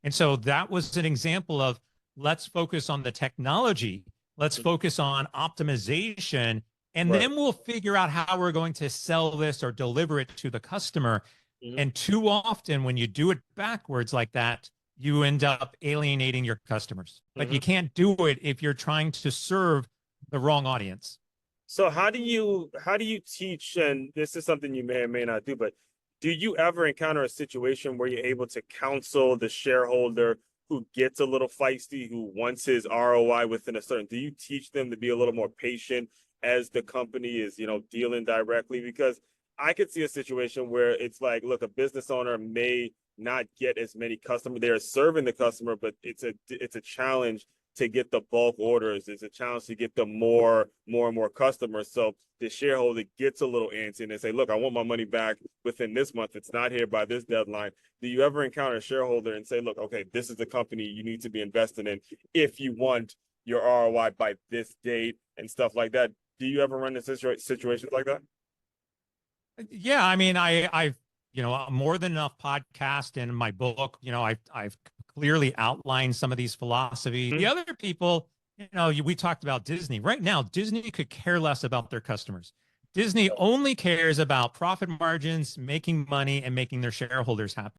And so that was an example of let's focus on the technology. Let's focus on optimization. And Right. then we'll figure out how we're going to sell this or deliver it to the customer. Hmm. And too often, when you do it backwards like that, you end up alienating your customers. But you Hmm. can't do it if you're trying to serve the wrong audience. So how do you teach? And this is something you may or may not do, but do you ever encounter a situation where you're able to counsel the shareholder who gets a little feisty, who wants his ROI within a certain? Do you teach them to be a little more patient as the company is, dealing directly? Because I could see a situation where it's like, look, a business owner may not get as many customers. They're serving the customer, but it's a challenge to get the bulk orders. It's a challenge to get the more and more customers. So the shareholder gets a little antsy and they say, look, I want my money back within this month. It's not here by this deadline. Do you ever encounter a shareholder and say, look, okay, this is the company you need to be investing in if you want your ROI by this date and stuff like that? Do you ever run into situations like that? Yeah, I mean, I've more than enough podcast in my book. I've clearly outlined some of these philosophies. The Mm-hmm. other people, we talked about Disney. Right now, Disney could care less about their customers. Disney only cares about profit margins, making money, and making their shareholders happy.